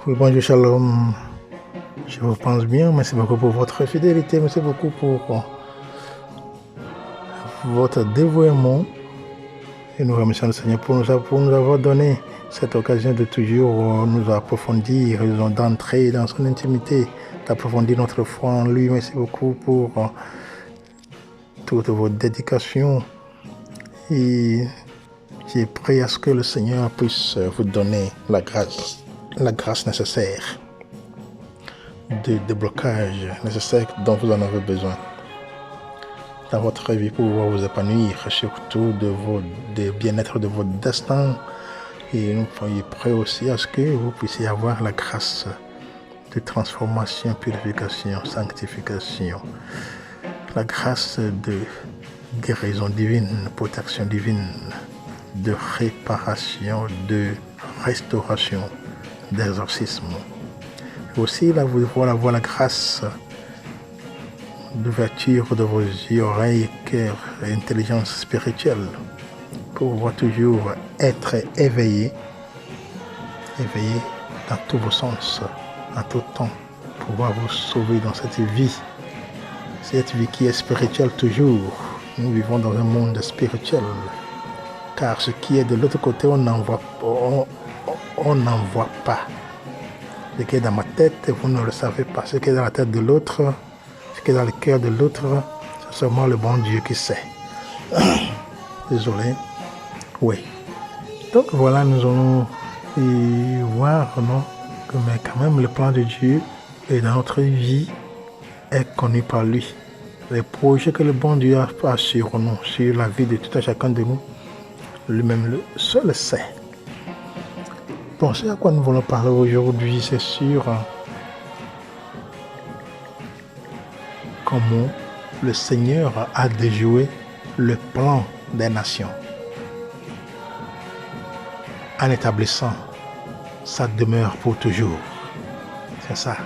Oui, bonjour, shalom. Je vous pense bien. Merci beaucoup pour votre fidélité. Merci beaucoup pour votre dévouement. Et nous remercions le Seigneur pour nous avoir donné cette occasion de toujours nous approfondir, d'entrer dans son intimité, d'approfondir notre foi en lui. Merci beaucoup pour toute votre dédication. Et j'ai prié à ce que le Seigneur puisse vous donner la grâce nécessaire, de déblocage nécessaire dont vous en avez besoin dans votre vie pour pouvoir vous épanouir, surtout de bien-être de votre destin. Et nous prions aussi à ce que vous puissiez avoir la grâce de transformation, purification, sanctification, la grâce de guérison divine, protection divine, de réparation, de restauration, d'exorcisme. Aussi, là, vous devez avoir la grâce d'ouverture de vos yeux, oreilles, cœur et intelligence spirituelle pour pouvoir toujours être éveillé dans tous vos sens, en tout temps, pour pouvoir vous sauver dans cette vie qui est spirituelle toujours. Nous vivons dans un monde spirituel, car ce qui est de l'autre côté, on n'en voit pas. Ce qui est dans ma tête, vous ne le savez pas. Ce qui est dans la tête de l'autre, ce qui est dans le cœur de l'autre, c'est seulement le bon Dieu qui sait. Désolé. Oui. Donc voilà, nous allons voir, non, que mais quand même le plan de Dieu et dans notre vie est connu par lui. Les projets que le bon Dieu a sur nous, sur la vie de tout un chacun de nous, lui-même seul sait. Bon, c'est à quoi nous voulons parler aujourd'hui, c'est sur comment le Seigneur a déjoué le plan des nations en établissant sa demeure pour toujours. C'est ça.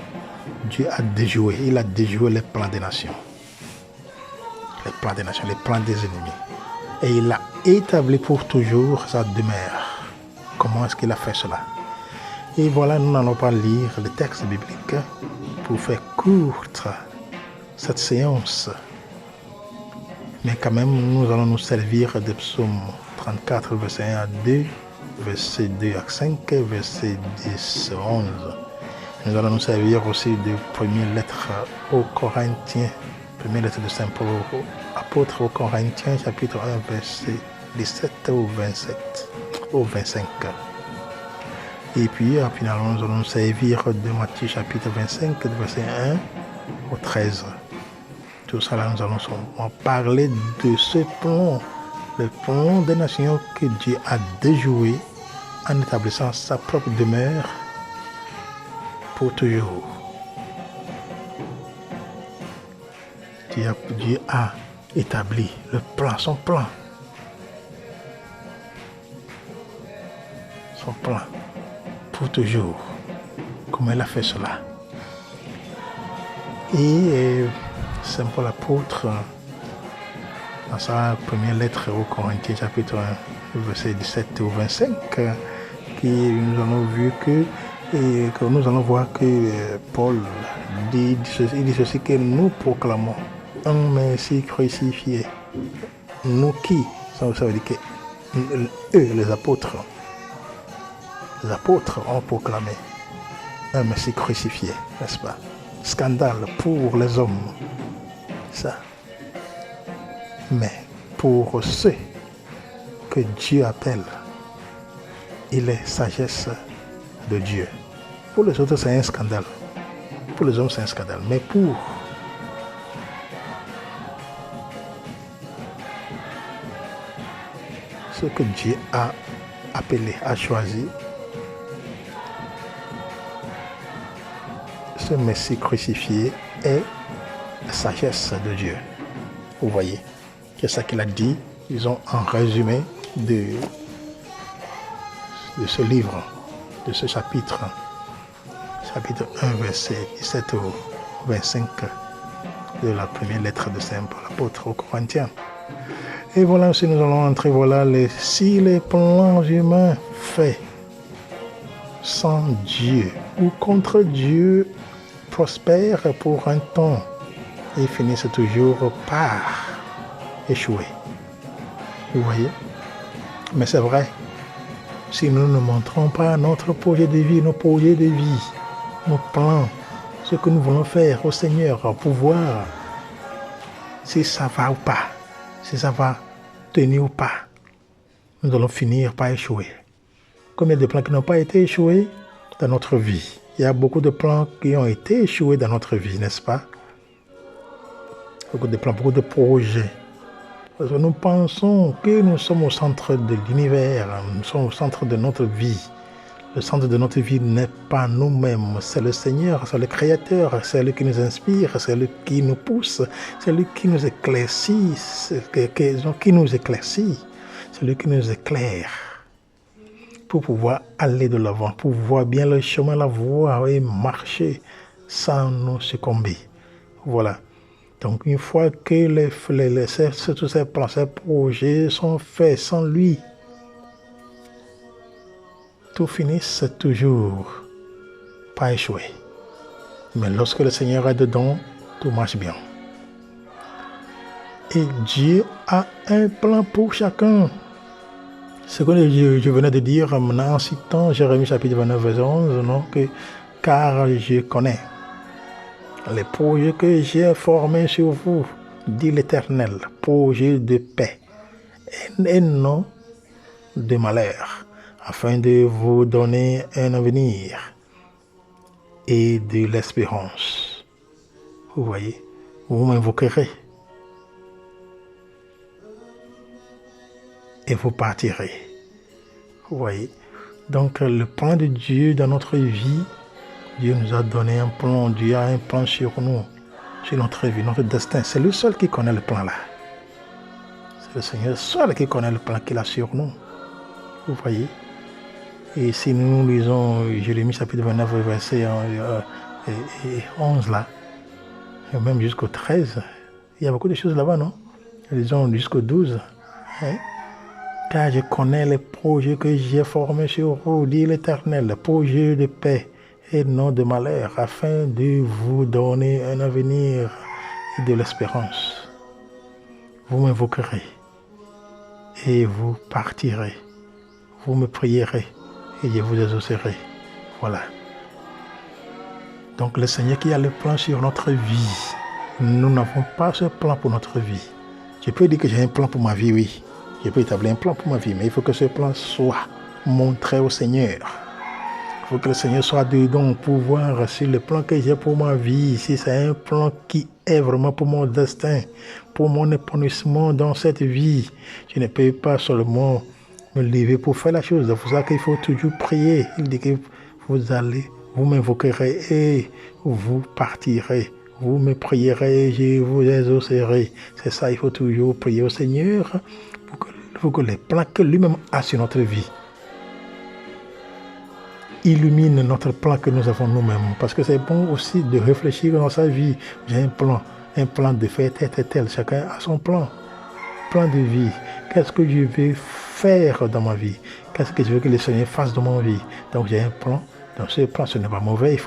Dieu a déjoué, il a déjoué les plans des nations. Les plans des nations, les plans des ennemis. Et il a établi pour toujours sa demeure. Comment est-ce qu'il a fait cela? Et voilà, nous n'allons pas lire le texte biblique pour faire courte cette séance. Mais quand même, nous allons nous servir de psaume 34, verset 1 à 2, verset 2 à 5, verset 10 à 11. Nous allons nous servir aussi de première lettre aux Corinthiens, première lettre de Saint Paul apôtre aux Corinthiens, chapitre 1, verset 17 au 25. Et puis, finalement, nous allons nous servir de Matthieu, chapitre 25, verset 1 au 13. Tout ça, là, nous allons parler de ce plan, le plan des nations que Dieu a déjoué en établissant sa propre demeure pour toujours. Dieu a établi le plan, son plan. Son plan pour toujours. Comment il a fait cela? Et Saint Paul apôtre, dans sa première lettre aux Corinthiens, chapitre 1, verset 17 au 25, nous allons voir que Paul dit ceci que nous proclamons un Messie crucifié. Nous qui? Ça veut dire que eux, les apôtres ont proclamé un Messie crucifié, n'est-ce pas? Scandale pour les hommes, ça. Mais pour ceux que Dieu appelle, il est sagesse de Dieu. Pour les autres, c'est un scandale. Pour les hommes, c'est un scandale. Mais pour ceux que Dieu a appelés, a choisi, ce Messie crucifié est la sagesse de Dieu. Vous voyez, c'est ça qu'il a dit, disons, en résumé de ce livre, de ce chapitre 1, verset 17 au 25 de la première lettre de Saint Paul, apôtre aux Corinthiens. Et voilà aussi, nous allons entrer, voilà, si les plans humains faits sans Dieu ou contre Dieu prospèrent pour un temps et finissent toujours par échouer. Vous voyez? Mais c'est vrai. Si nous ne montrons pas notre projet de vie, nos projets de vie, nos plans, ce que nous voulons faire au Seigneur pour voir si ça va ou pas, si ça va tenir ou pas, nous allons finir par échouer. Combien de plans qui n'ont pas été échoués dans notre vie? Il y a beaucoup de plans qui ont été échoués dans notre vie, n'est-ce pas? Beaucoup de plans, beaucoup de projets. Parce que nous pensons que nous sommes au centre de l'univers, nous sommes au centre de notre vie. Le centre de notre vie n'est pas nous-mêmes, c'est le Seigneur, c'est le Créateur, c'est lui qui nous inspire, c'est lui qui nous pousse, c'est lui qui nous éclaircit, c'est lui qui nous éclaire pour pouvoir aller de l'avant, pour voir bien le chemin, la voie et marcher sans nous succomber. Voilà. Donc une fois que tous ces plans, ces projets sont faits sans lui, tout finisse toujours par échouer. Mais lorsque le Seigneur est dedans, tout marche bien. Et Dieu a un plan pour chacun. Ce que je venais de dire maintenant en citant Jérémie chapitre 29, verset 11, non, car je connais les projets que j'ai formés sur vous, dit l'Éternel, projets de paix et non de malheur, afin de vous donner un avenir et de l'espérance. Vous voyez, vous m'invoquerez et vous partirez. Vous voyez, donc le plan de Dieu dans notre vie, Dieu nous a donné un plan, Dieu a un plan sur nous, sur notre vie, notre destin. C'est lui seul qui connaît le plan là. C'est le Seigneur seul qui connaît le plan qu'il a sur nous. Vous voyez. Et si nous lisons Jérémie chapitre 29, verset 11 là, et même jusqu'au 13, il y a beaucoup de choses là-bas, non? Lisons jusqu'au 12. Hein? Car je connais les projets que j'ai formés sur vous, dit l'Éternel, projets de paix et non de malheur, afin de vous donner un avenir et de l'espérance. Vous m'invoquerez et vous partirez. Vous me prierez et je vous exaucerai. Voilà. Donc le Seigneur qui a le plan sur notre vie, nous n'avons pas ce plan pour notre vie. Je peux dire que j'ai un plan pour ma vie, oui. Je peux établir un plan pour ma vie, mais il faut que ce plan soit montré au Seigneur. Il faut que le Seigneur soit dedans pour voir si le plan que j'ai pour ma vie, si c'est un plan qui est vraiment pour mon destin, pour mon épanouissement dans cette vie. Je ne peux pas seulement me lever pour faire la chose. C'est pour ça qu'il faut toujours prier. Il dit que vous m'invoquerez et vous partirez. Vous me prierez et je vous exaucerai. C'est ça, il faut toujours prier au Seigneur pour que les plans que lui-même a sur notre vie illumine notre plan que nous avons nous-mêmes. Parce que c'est bon aussi de réfléchir dans sa vie. J'ai un plan de faire tel. Chacun a son plan de vie. Qu'est-ce que je vais faire dans ma vie? Qu'est-ce que je veux que le Seigneur fasse dans ma vie? Donc j'ai un plan. Donc ce plan, ce n'est pas mauvais. Il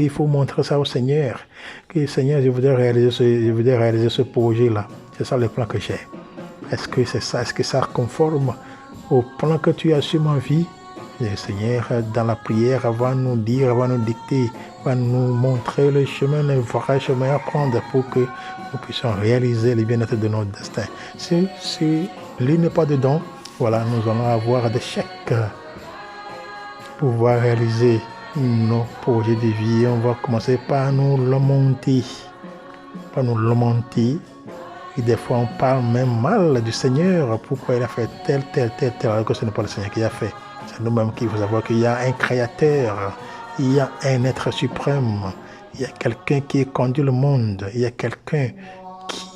faut montrer ça au Seigneur. Que Seigneur, je voudrais réaliser ce projet-là. C'est ça le plan que j'ai. Est-ce que c'est ça? Est-ce que ça conforme au plan que tu as sur ma vie? Le Seigneur, dans la prière, va nous dire, va nous dicter, va nous montrer le chemin, le vrai chemin à prendre pour que nous puissions réaliser le bien-être de notre destin. Si lui n'est pas dedans, voilà, nous allons avoir des chèques pour pouvoir réaliser nos projets de vie. On va commencer par nous lamenter. Et des fois, on parle même mal du Seigneur. Pourquoi il a fait tel, alors que ce n'est pas le Seigneur qui a fait. C'est nous-mêmes qu'il faut savoir qu'il y a un créateur, il y a un être suprême, il y a quelqu'un qui conduit le monde, il y a quelqu'un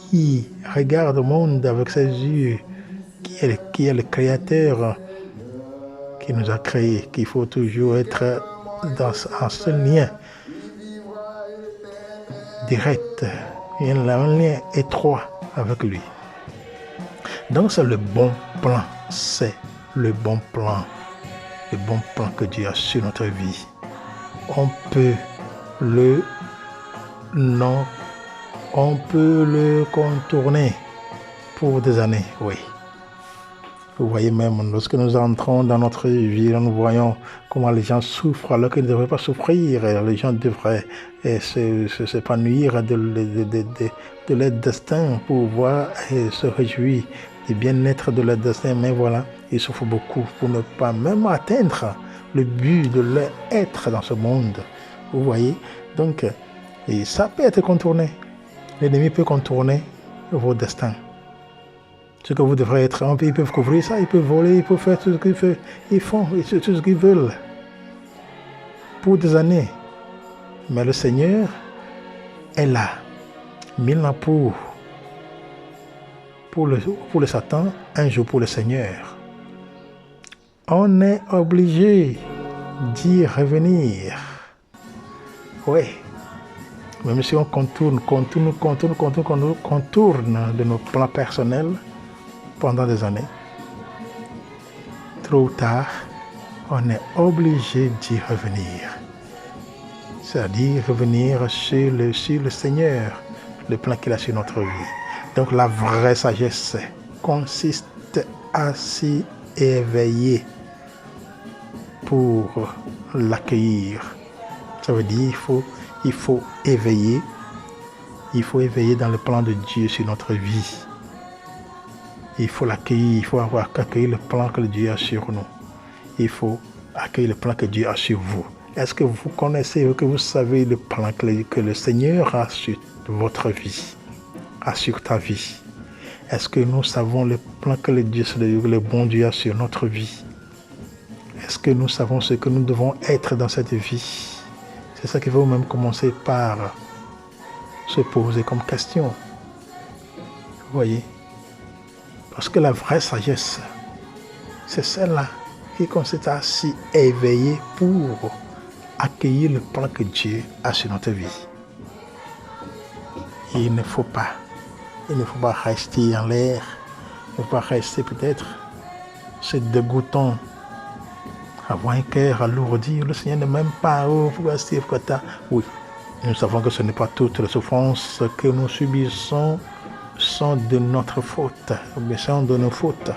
qui regarde le monde avec ses yeux, qui est le créateur qui nous a créés, qu'il faut toujours être en ce lien direct, un lien étroit avec lui. Donc c'est le bon plan, le bon plan que Dieu a sur notre vie. On peut le contourner pour des années, oui. Vous voyez même, lorsque nous entrons dans notre vie, nous voyons comment les gens souffrent alors qu'ils ne devraient pas souffrir. Les gens devraient s'épanouir de leur destin pour voir et se réjouir du bien-être de leur destin. Mais voilà, ils souffrent beaucoup pour ne pas même atteindre le but de leur être dans ce monde. Vous voyez, donc, et ça peut être contourné. L'ennemi peut contourner vos destins. Ce que vous devrez être, ils peuvent couvrir ça, ils peuvent voler, ils peuvent faire tout ce qu'ils veulent. Ils font tout ce qu'ils veulent pour des années. Mais le Seigneur est là, mis là pour le Satan, un jour pour le Seigneur. On est obligé d'y revenir. Oui. Même si on contourne de nos plans personnels pendant des années, tôt ou tard, on est obligé d'y revenir. C'est-à-dire revenir sur le Seigneur, le plan qu'il a sur notre vie. Donc la vraie sagesse consiste à s'y éveiller pour l'accueillir. Ça veut dire il faut éveiller dans le plan de Dieu sur notre vie. Il faut l'accueillir, il faut avoir accueillir le plan que Dieu a sur nous. Il faut accueillir le plan que Dieu a sur vous. Est-ce que vous connaissez, que vous savez le plan que le Seigneur a sur votre vie, a sur ta vie? Est-ce que nous savons le plan que le bon Dieu a sur notre vie? Est-ce que nous savons ce que nous devons être dans cette vie? C'est ça qu'il faut même commencer par se poser comme question. Vous voyez? Parce que la vraie sagesse, c'est celle-là qui consiste à s'y éveiller pour accueillir le plan que Dieu a sur notre vie. Et il ne faut pas rester en l'air, il ne faut pas rester peut-être se dégoûtant, avoir un cœur alourdi. Le Seigneur ne m'aime pas. Oui, nous savons que ce n'est pas toutes les souffrances que nous subissons sont de notre faute, mais sont de nos fautes.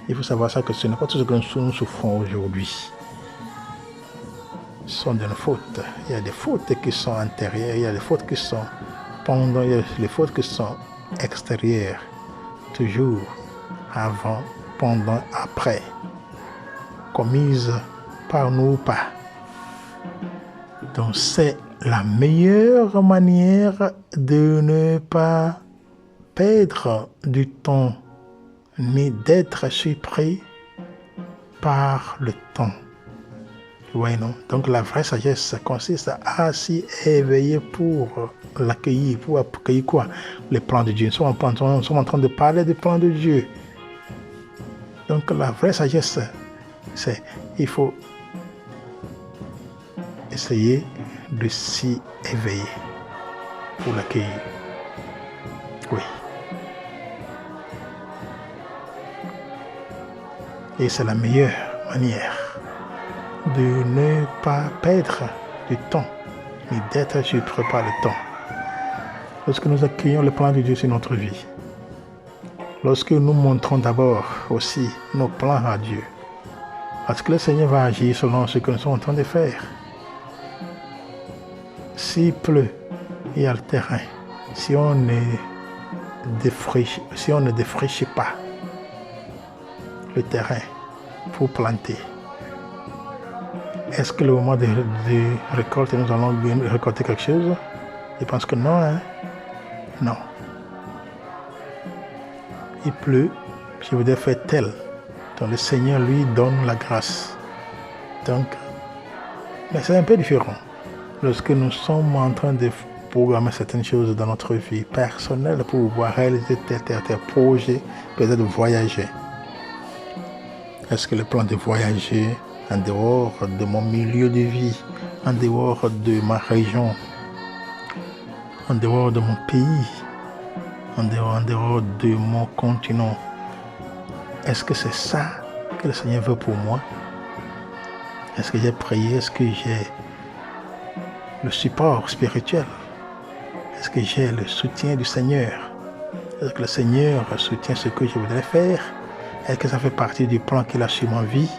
Il faut savoir ça, que ce n'est pas tout ce que nous souffrons aujourd'hui. Ce sont de nos fautes. Il y a des fautes qui sont intérieures, il y a des fautes qui sont pendant, il y a les fautes qui sont extérieures. Toujours avant, pendant, après. Commises par nous ou pas. Donc c'est la meilleure manière de ne pas perdre du temps ni d'être surpris par le temps. Oui, non. Donc la vraie sagesse consiste à s'y éveiller pour l'accueillir. Pour accueillir quoi? Les plans de Dieu. Nous sommes en train de parler des plans de Dieu. Donc la vraie sagesse, c'est il faut essayer de s'y éveiller pour l'accueillir. Oui. Et c'est la meilleure manière de ne pas perdre du temps, ni d'être surpris par le temps. Lorsque nous accueillons le plan de Dieu sur notre vie, lorsque nous montrons d'abord aussi nos plans à Dieu, parce que le Seigneur va agir selon ce que nous sommes en train de faire. S'il pleut, il y a le terrain. Si on ne défriche pas le terrain pour planter, est-ce que le moment de récolte, nous allons bien récolter quelque chose? Je pense que non, hein? Non. Il pleut, je voudrais faire tel. Donc le Seigneur lui donne la grâce. Donc, mais c'est un peu différent. Lorsque nous sommes en train de programmer certaines choses dans notre vie personnelle pour pouvoir réaliser tel projet, peut-être voyager. Est-ce que le plan de voyager en dehors de mon milieu de vie, en dehors de ma région, en dehors de mon pays, en dehors de mon continent, est-ce que c'est ça que le Seigneur veut pour moi? Est-ce que j'ai prié? Est-ce que j'ai le support spirituel? Est-ce que j'ai le soutien du Seigneur? Est-ce que le Seigneur soutient ce que je voudrais faire? Est-ce que ça fait partie du plan qu'il a sur ma vie?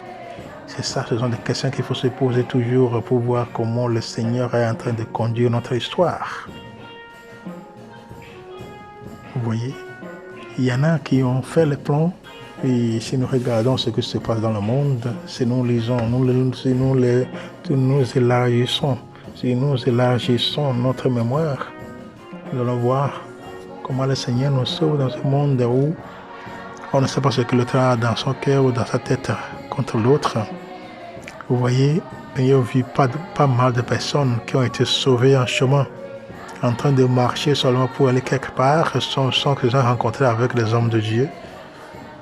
C'est ça, ce sont des questions qu'il faut se poser toujours pour voir comment le Seigneur est en train de conduire notre histoire. Vous voyez, il y en a qui ont fait le plan, et si nous regardons ce qui se passe dans le monde, si nous lisons, si nous élargissons, si nous élargissons notre mémoire, nous allons voir comment le Seigneur nous sauve dans ce monde où on ne sait pas ce que l'autre a dans son cœur ou dans sa tête contre l'autre. Vous voyez, il y a eu pas mal de personnes qui ont été sauvées en chemin, en train de marcher seulement pour aller quelque part, sans qu'ils aient rencontré avec les hommes de Dieu,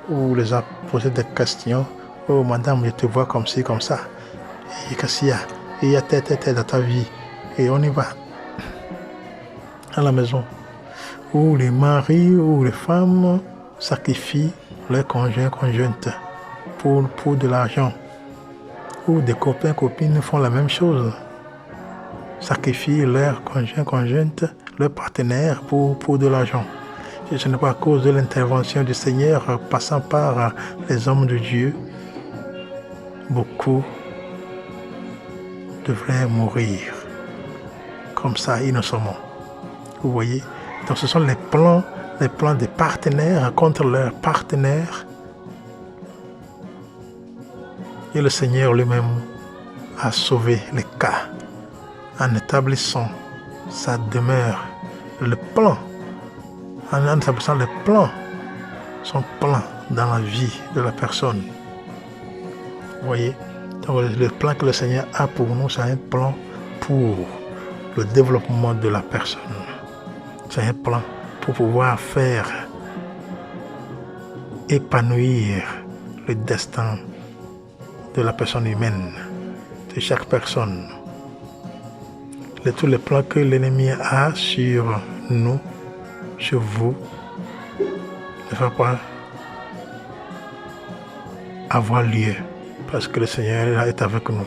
ou les ont posé des questions. Oh madame, je te vois comme ci, comme ça. Et qu'est-ce qu'il y a? Il y a tête dans ta vie. Et on y va. À la maison. Où les maris ou les femmes sacrifient leurs conjoints, conjointes pour de l'argent. Ou des copains, copines font la même chose. Sacrifient leurs conjoints, conjointes, leurs partenaires pour de l'argent. Et ce n'est pas à cause de l'intervention du Seigneur passant par les hommes de Dieu. Beaucoup devraient mourir comme ça innocemment. Vous voyez? Donc ce sont les plans des partenaires contre leurs partenaires. Et le Seigneur lui-même a sauvé les cas en établissant sa demeure, le plan, en établissant le plan, son plan dans la vie de la personne. Vous voyez? Donc le plan que le Seigneur a pour nous, c'est un plan pour le développement de la personne. C'est un plan pour pouvoir faire épanouir le destin de la personne humaine, de chaque personne. Tous les plans que l'ennemi a sur nous, sur vous, ne va pas avoir lieu parce que le Seigneur est avec nous.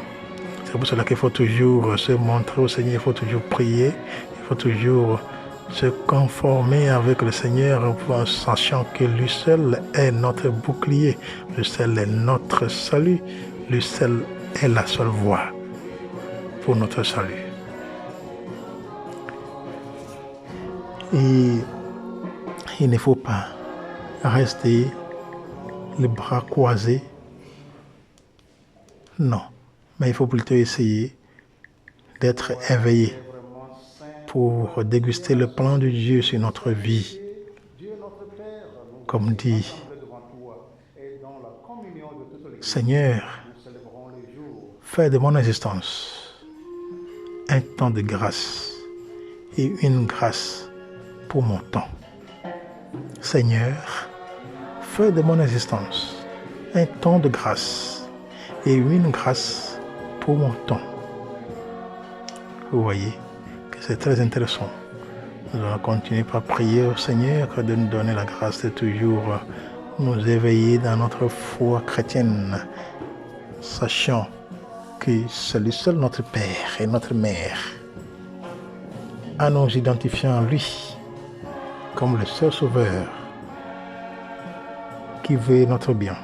C'est pour cela qu'il faut toujours se montrer au Seigneur, il faut toujours prier, il faut toujours se conformer avec le Seigneur en sachant que lui seul est notre bouclier, lui seul est notre salut, lui seul est la seule voie pour notre salut. Et il ne faut pas rester les bras croisés. Non, mais il faut plutôt essayer d'être éveillé pour déguster le plan de Dieu sur notre vie. Comme dit Seigneur, fais de mon existence un temps de grâce et une grâce pour mon temps. Seigneur, fais de mon existence un temps de grâce et une grâce pour mon temps. Vous voyez que c'est très intéressant. Nous allons continuer par prier au Seigneur de nous donner la grâce de toujours nous éveiller dans notre foi chrétienne, sachant que c'est lui seul notre Père et notre Mère, en nous identifiant lui comme le seul sauveur qui veut notre bien,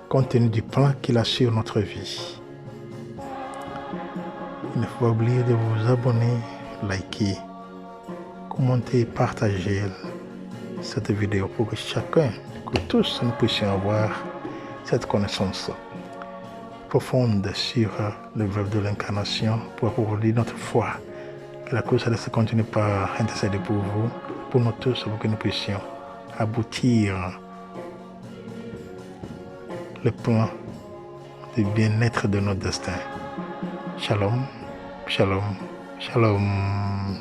compte tenu du plan qu'il a sur notre vie. Il ne faut pas oublier de vous abonner, liker, commenter et partager cette vidéo pour que chacun, que tous nous puissions avoir cette connaissance profonde sur le vœu de l'incarnation pour approfondir notre foi. Que la Croix Céleste continue par intercéder pour vous, pour nous tous, pour que nous puissions aboutir le plan du bien-être de notre destin. Shalom, shalom, shalom.